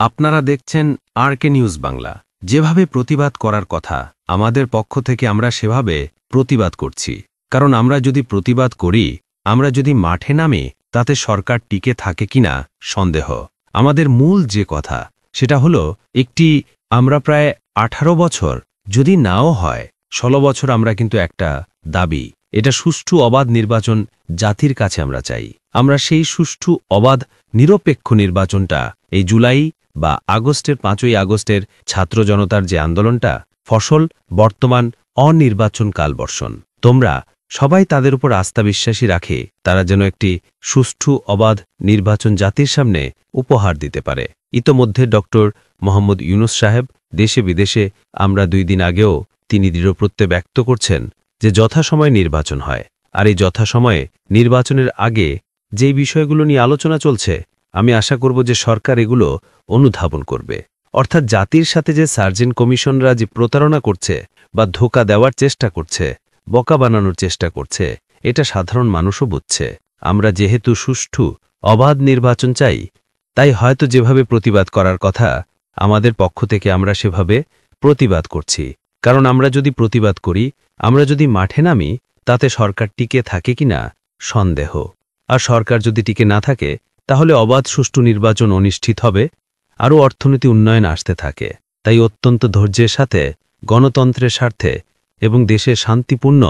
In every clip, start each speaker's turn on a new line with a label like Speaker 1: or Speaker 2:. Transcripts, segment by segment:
Speaker 1: আপনারা দেখছেন আরকে নিউজ বাংলা। যেভাবে প্রতিবাদ করার কথা আমাদের পক্ষ থেকে আমরা সেভাবে প্রতিবাদ করছি। কারণ আমরা যদি প্রতিবাদ করি, আমরা যদি মাঠে নামি, তাতে সরকার টিকে থাকে কিনা সন্দেহ। আমাদের মূল যে কথা সেটা হলো আমরা প্রায় 18 বছর যদি নাও হয় 16 বছর আমরা কিন্তু একটা দাবি, এটা সুষ্ঠু অবাধ নির্বাচন জাতির কাছে আমরা চাই। আমরা সেই সুষ্ঠু অবাধ নিরপেক্ষ নির্বাচনটা এই জুলাই বা আগস্টের 5ই আগস্টের ছাত্র জনতার যে আন্দোলনটা ফসল বর্তমান অনির্বাচন কালবর্ষণ, তোমরা সবাই তাদের উপর আস্থা বিশ্বাসী রাখে তারা যেন একটি সুষ্ঠু অবাধ নির্বাচন জাতির সামনে উপহার দিতে পারে। ইতোমধ্যে ডক্টর মোহাম্মদ ইউনুস সাহেব দেশে বিদেশে আমরা 2 দিন আগেও তিনি দৃঢ় প্রত্যয় ব্যক্ত করছেন যে যথাসময়ে নির্বাচন হয়। আর এই যথাসময়ে নির্বাচনের আগে যেই বিষয়গুলো নিয়ে আলোচনা চলছে, আমি আশা করব যে সরকার এগুলো অনুধাবন করবে। অর্থাৎ জাতির সাথে যে সার্জেন্ট কমিশনরা যে প্রতারণা করছে বা ধোঁকা দেওয়ার চেষ্টা করছে, বোকা বানানোর চেষ্টা করছে, এটা সাধারণ মানুষও বুঝছে। আমরা যেহেতু সুষ্ঠু অবাধ নির্বাচন চাই, তাই হয়তো যেভাবে প্রতিবাদ করার কথা আমাদের পক্ষ থেকে আমরা সেভাবে প্রতিবাদ করছি। কারণ আমরা যদি প্রতিবাদ করি, আমরা যদি মাঠে নামি, তাতে সরকার টিকে থাকে কিনা সন্দেহ। আর সরকার যদি টিকে না থাকে, তাহলে অবাধ সুষ্ঠু নির্বাচন অনিশ্চিত হবে, আরও অর্থনীতি উন্নয়ন আসতে থাকে। তাই অত্যন্ত ধৈর্যের সাথে গণতন্ত্রের স্বার্থে এবং দেশের শান্তিপূর্ণ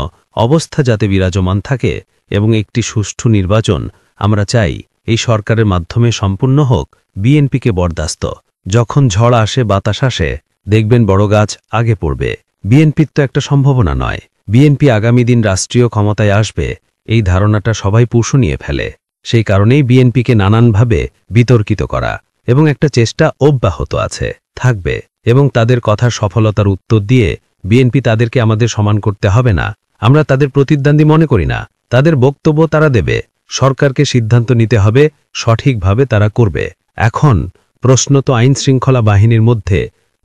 Speaker 1: অবস্থা যাতে বিরাজমান থাকে এবং একটি সুষ্ঠু নির্বাচন আমরা চাই এই সরকারের মাধ্যমে সম্পূর্ণ হোক। বিএনপিকে বরদাস্ত। যখন ঝড় আসে বাতাস আসে, দেখবেন বড় গাছ আগে পড়বে। বিএনপির তো একটা সম্ভাবনা নয়। বিএনপি আগামী দিন রাষ্ট্রীয় ক্ষমতায় আসবে, এই ধারণাটা সবাই পুষু নিয়ে ফেলে। সেই কারণেই বিএনপিকে নানানভাবে বিতর্কিত করা এবং একটা চেষ্টা অব্যাহত আছে, থাকবে। এবং তাদের কথার সফলতার উত্তর দিয়ে বিএনপি তাদেরকে আমাদের সমান করতে হবে না, আমরা তাদের প্রতিদ্বন্দ্বী মনে করি না। তাদের বক্তব্য তারা দেবে, সরকারকে সিদ্ধান্ত নিতে হবে, সঠিকভাবে তারা করবে। এখন প্রশ্ন তো আইন শৃঙ্খলা বাহিনীর মধ্যে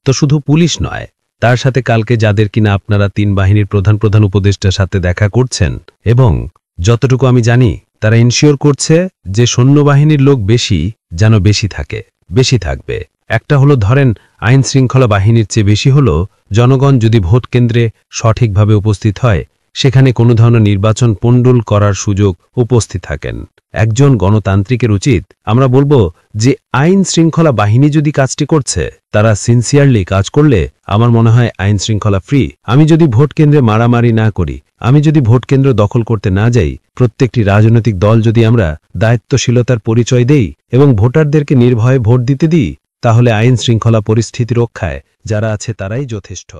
Speaker 1: তো শুধু পুলিশ নয়, তার সাথে কালকে যাদের কিনা আপনারা 3 বাহিনীর প্রধান উপদেষ্টার সাথে দেখা করছেন, এবং যতটুকু আমি জানি তারা ইনশিওর করছে যে সৈন্যবাহিনীর লোক যেন বেশি থাকে, বেশি থাকবে। একটা হলো ধরেন আইন শৃঙ্খলা বাহিনীর চেয়ে বেশি হলো জনগণ যদি ভোট কেন্দ্রে সঠিকভাবে উপস্থিত হয়, সেখানে কোনো ধরনের নির্বাচন পণ্ডুল করার সুযোগ উপস্থিত থাকেন। একজন গণতান্ত্রিকের উচিত, আমরা বলবো যে আইন শৃঙ্খলা বাহিনী যদি কাজটি করছে, তারা সিনসিয়ারলি কাজ করলে আমার মনে হয় আইন শৃঙ্খলা ফ্রি। আমি যদি ভোট কেন্দ্রে মারামারি না করি, আমি যদি ভোট কেন্দ্র দখল করতে না যাই, প্রত্যেকটি রাজনৈতিক দল যদি আমরা দায়িত্বশীলতার পরিচয় দেই এবং ভোটারদেরকে নির্ভয়ে ভোট দিতে দিই, তাহলে আইন শৃঙ্খলা পরিস্থিতি রক্ষায় যারা আছে তারাই যথেষ্ট।